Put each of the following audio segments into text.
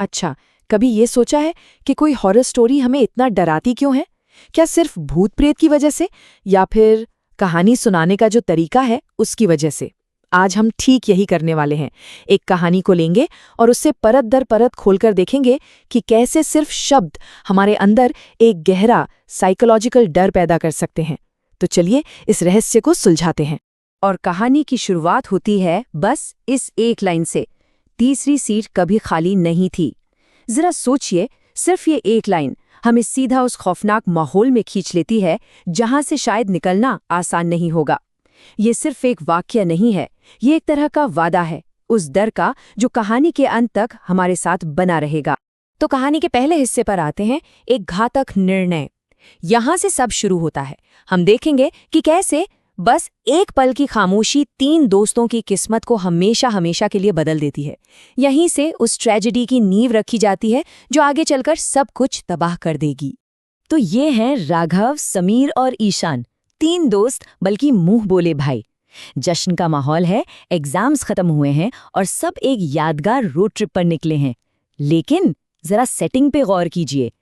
अच्छा, कभी ये सोचा है कि कोई हॉरर स्टोरी हमें इतना डराती क्यों है? क्या सिर्फ भूत प्रेत की वजह से, या फिर कहानी सुनाने का जो तरीका है उसकी वजह से? आज हम ठीक यही करने वाले हैं। एक कहानी को लेंगे और उससे परत दर परत खोलकर देखेंगे कि कैसे सिर्फ शब्द हमारे अंदर एक गहरा साइकोलॉजिकल डर पैदा कर सकते हैं। तो चलिए इस रहस्य को सुलझाते हैं। और कहानी की शुरुआत होती है बस इस एक लाइन से, तीसरी सीट कभी खाली नहीं थी। जरा सोचिए, सिर्फ ये एक लाइन हमें सीधा उस खौफनाक माहौल में खींच लेती है जहां से शायद निकलना आसान नहीं होगा। ये सिर्फ एक वाक्य नहीं है, ये एक तरह का वादा है, उस डर का जो कहानी के अंत तक हमारे साथ बना रहेगा। तो कहानी के पहले हिस्से पर आते हैं, एक घातक निर्णय। यहां से सब शुरू होता है। हम देखेंगे कि कैसे बस एक पल की खामोशी 3 दोस्तों की किस्मत को हमेशा हमेशा के लिए बदल देती है। यहीं से उस ट्रेजेडी की नींव रखी जाती है जो आगे चलकर सब कुछ तबाह कर देगी। तो ये हैं राघव, समीर और ईशान, 3 दोस्त, बल्कि मुंह बोले भाई। जश्न का माहौल है, एग्जाम्स खत्म हुए हैं और सब एक यादगार रोड ट्रिप पर निकले हैं। लेकिन जरा सेटिंग पे गौर कीजिए।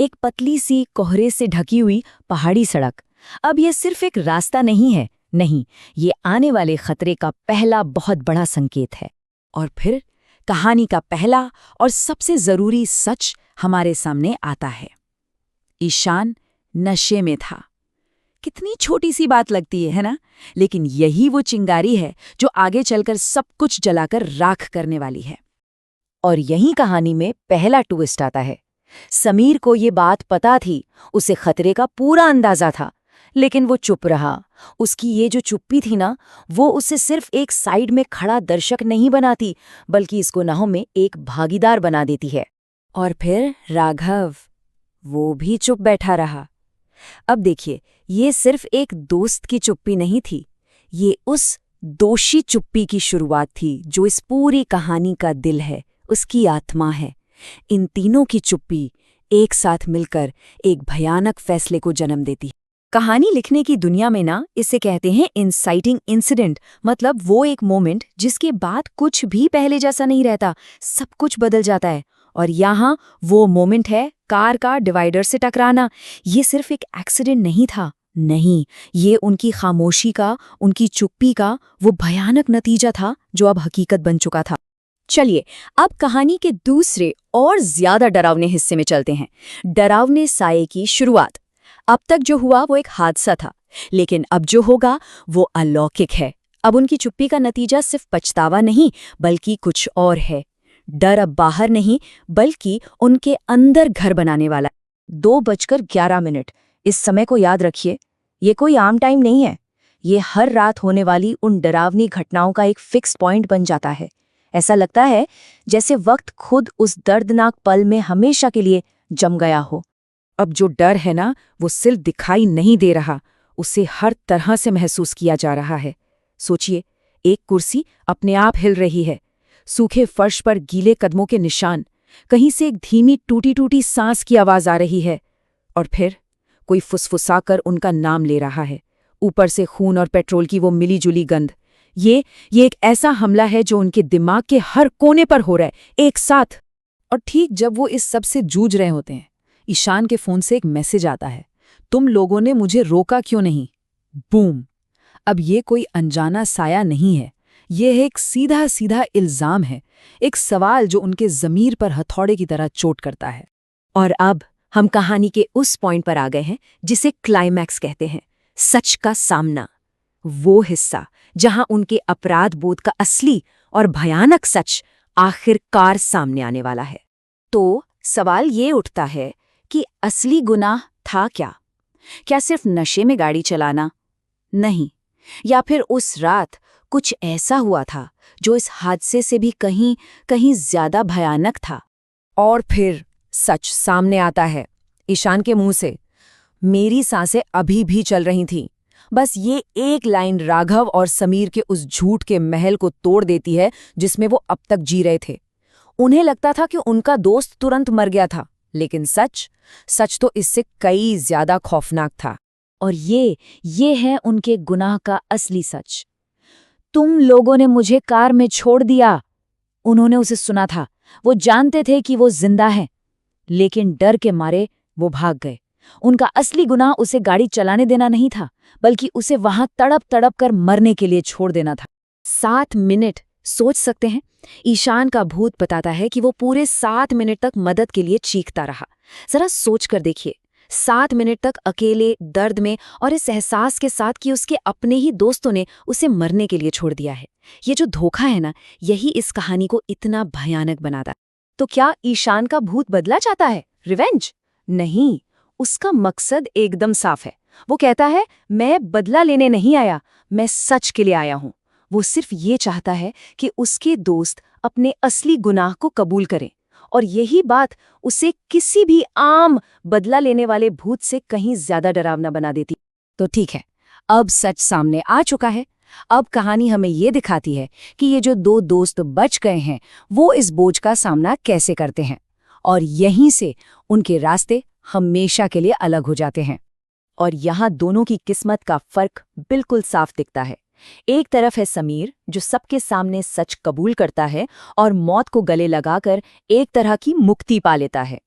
एक पतली सी कोहरे से ढकी हुई पहाड़ी सड़क। अब ये सिर्फ एक रास्ता नहीं है, नहीं, ये आने वाले खतरे का पहला बहुत बड़ा संकेत है। और फिर कहानी का पहला और सबसे जरूरी सच हमारे सामने आता है। ईशान नशे में था। कितनी छोटी सी बात लगती है ना? लेकिन यही वो चिंगारी है जो आगे चलकर सब कुछ जलाकर राख करने वाली है। और यही कहानी में पहला ट्विस्ट आता है। समीर को ये बात पता थी, उसे खतरे का पूरा अंदाजा था, लेकिन वो चुप रहा। उसकी ये जो चुप्पी थी ना, वो उसे सिर्फ एक साइड में खड़ा दर्शक नहीं बनाती, बल्कि इस गुनाहों में एक भागीदार बना देती है। और फिर राघव, वो भी चुप बैठा रहा। अब देखिए, ये सिर्फ एक दोस्त की चुप्पी नहीं थी, ये उस दोषी चुप्पी की शुरुआत थी जो इस पूरी कहानी का दिल है, उसकी आत्मा है। इन तीनों की चुप्पी एक साथ मिलकर एक भयानक फैसले को जन्म देती है। कहानी लिखने की दुनिया में ना इसे कहते हैं इंसाइटिंग इंसिडेंट, मतलब वो एक मोमेंट जिसके बाद कुछ भी पहले जैसा नहीं रहता, सब कुछ बदल जाता है। और यहाँ वो मोमेंट है कार का डिवाइडर से टकराना। ये सिर्फ एक एक्सीडेंट नहीं था, नहीं, ये उनकी खामोशी का, उनकी चुप्पी का वो भयानक नतीजा था जो अब हकीकत बन चुका था। चलिए अब कहानी के दूसरे और ज्यादा डरावने हिस्से में चलते हैं, डरावने साये की शुरुआत। अब तक जो हुआ वो एक हादसा था, लेकिन अब जो होगा वो अलौकिक है। अब उनकी चुप्पी का नतीजा सिर्फ पछतावा नहीं, बल्कि कुछ और है। डर अब बाहर नहीं, बल्कि उनके अंदर घर बनाने वाला। 2:11। इस समय को याद रखिए, ये कोई आम टाइम नहीं है, ये हर रात होने वाली उन डरावनी घटनाओं का एक फिक्स पॉइंट बन जाता है। ऐसा लगता है जैसे वक्त खुद उस दर्दनाक पल में हमेशा के लिए जम गया हो। अब जो डर है ना, वो सिर्फ दिखाई नहीं दे रहा, उसे हर तरह से महसूस किया जा रहा है। सोचिए, एक कुर्सी अपने आप हिल रही है, सूखे फर्श पर गीले कदमों के निशान, कहीं से एक धीमी टूटी टूटी सांस की आवाज आ रही है, और फिर कोई फुसफुसाकर उनका नाम ले रहा है। ऊपर से खून और पेट्रोल की वो मिली जुली गंध। ये एक ऐसा हमला है जो उनके दिमाग के हर कोने पर हो रहा है एक साथ। और ठीक जब वो इस सब से जूझ रहे होते हैं, ईशान के फोन से एक मैसेज आता है, तुम लोगों ने मुझे रोका क्यों नहीं? बूम! अब ये कोई अनजाना साया नहीं है, ये एक सीधा सीधा इल्जाम है, एक सवाल जो उनके ज़मीर पर हथौड़े की तरह चोट करता है। और अब हम कहानी के उस पॉइंट पर आ गए हैं जिसे क्लाइमैक्स कहते हैं, सच का सामना। वो हिस्सा जहां उनके अपराध बोध का असली और भयानक सच आखिरकार सामने आने वाला है। तो सवाल ये उठता है कि असली गुनाह था क्या? क्या सिर्फ नशे में गाड़ी चलाना? नहीं, या फिर उस रात कुछ ऐसा हुआ था जो इस हादसे से भी कहीं कहीं ज्यादा भयानक था? और फिर सच सामने आता है ईशान के मुंह से। मेरी सांसें अभी भी चल रही थीं। बस ये एक लाइन राघव और समीर के उस झूठ के महल को तोड़ देती है जिसमें वो अब तक जी रहे थे। उन्हें लगता था कि उनका दोस्त तुरंत मर गया था, लेकिन सच तो इससे कई ज्यादा खौफनाक था। और ये है उनके गुनाह का असली सच। तुम लोगों ने मुझे कार में छोड़ दिया, उन्होंने उसे सुना था, वो जानते थे कि वो जिंदा है, लेकिन डर के मारे वो भाग गए। उनका असली गुनाह उसे गाड़ी चलाने देना नहीं था, बल्कि उसे वहां तड़प तड़प कर मरने के लिए छोड़ देना था। 7 मिनट, सोच सकते हैं? ईशान का भूत बताता है कि वो पूरे 7 मिनट तक मदद के लिए चीखता रहा। जरा सोच कर देखिए, 7 मिनट तक अकेले, दर्द में और इस एहसास के साथ कि उसके अपने ही दोस्तों ने उसे मरने के लिए छोड़ दिया है। ये जो धोखा है ना, यही इस कहानी को इतना भयानक बनाता। तो क्या ईशान का भूत बदला चाहता है? रिवेंज? नहीं, उसका मकसद एकदम साफ है। वो कहता है, मैं बदला लेने नहीं आया, मैं सच के लिए आया हूं। वो सिर्फ ये चाहता है कि उसके दोस्त अपने असली गुनाह को कबूल करें, और यही बात उसे किसी भी आम बदला लेने वाले भूत से कहीं ज्यादा डरावना बना देती। तो ठीक है, अब सच सामने आ चुका है। अब कहानी हमें ये दिखाती है कि ये जो 2 दोस्त बच गए हैं, वो इस बोझ का सामना कैसे करते हैं, और यहीं से उनके रास्ते हमेशा के लिए अलग हो जाते हैं। और यहाँ दोनों की किस्मत का फर्क बिल्कुल साफ दिखता है। एक तरफ है समीर, जो सबके सामने सच कबूल करता है और मौत को गले लगाकर एक तरह की मुक्ति पा लेता है,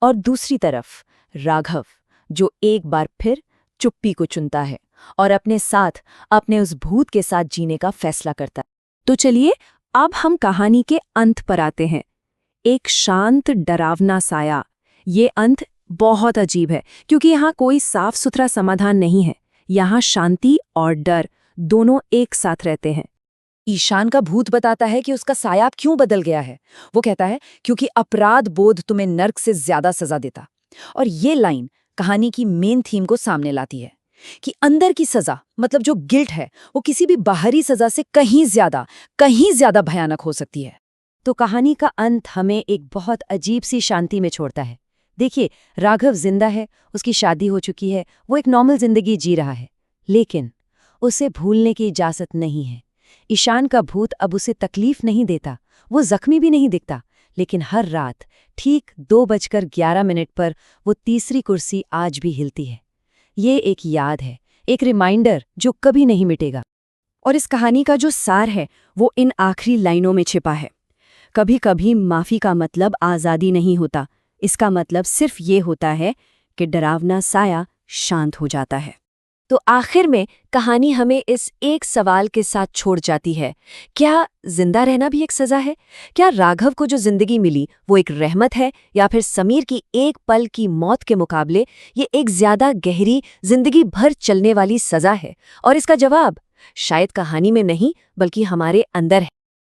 और दूसरी तरफ राघव, जो एक बार फिर चुप्पी को चुनता है और अपने साथ, अपने उस भूत के साथ जीने का फैसला करता है। तो चलिए अब हम कहानी के अंत पर आते हैं। एक शांत, डरावना साया। ये अंत बहुत अजीब है, क्योंकि यहाँ कोई साफ सुथरा समाधान नहीं है। यहाँ शांति और डर दोनों एक साथ रहते हैं। ईशान का भूत बताता है कि उसका साया क्यों बदल गया है। वो कहता है, क्योंकि अपराध बोध तुम्हें नर्क से ज्यादा सजा देता। और ये लाइन कहानी की मेन थीम को सामने लाती है कि अंदर की सजा, मतलब जो गिल्ट है, वो किसी भी बाहरी सजा से कहीं ज्यादा भयानक हो सकती है। तो कहानी का अंत हमें एक बहुत अजीब सी शांति में छोड़ता है। देखिए, राघव जिंदा है, उसकी शादी हो चुकी है, वो एक नॉर्मल जिंदगी जी रहा है, लेकिन उसे भूलने की इजाजत नहीं है। ईशान का भूत अब उसे तकलीफ नहीं देता, वो जख्मी भी नहीं दिखता, लेकिन हर रात ठीक 2:11 पर वो तीसरी कुर्सी आज भी हिलती है। ये एक याद है, एक रिमाइंडर जो कभी नहीं मिटेगा। और इस कहानी का जो सार है, वो इन आखिरी लाइनों में छिपा है। कभी कभी माफी का मतलब आज़ादी नहीं होता, इसका मतलब सिर्फ ये होता है कि डरावना साया शांत हो जाता है। तो आखिर में कहानी हमें इस एक सवाल के साथ छोड़ जाती है, क्या जिंदा रहना भी एक सजा है? क्या राघव को जो जिंदगी मिली वो एक रहमत है, या फिर समीर की एक पल की मौत के मुकाबले ये एक ज्यादा गहरी, जिंदगी भर चलने वाली सजा है? और इसका जवाब शायद कहानी में नहीं, बल्कि हमारे अंदर है।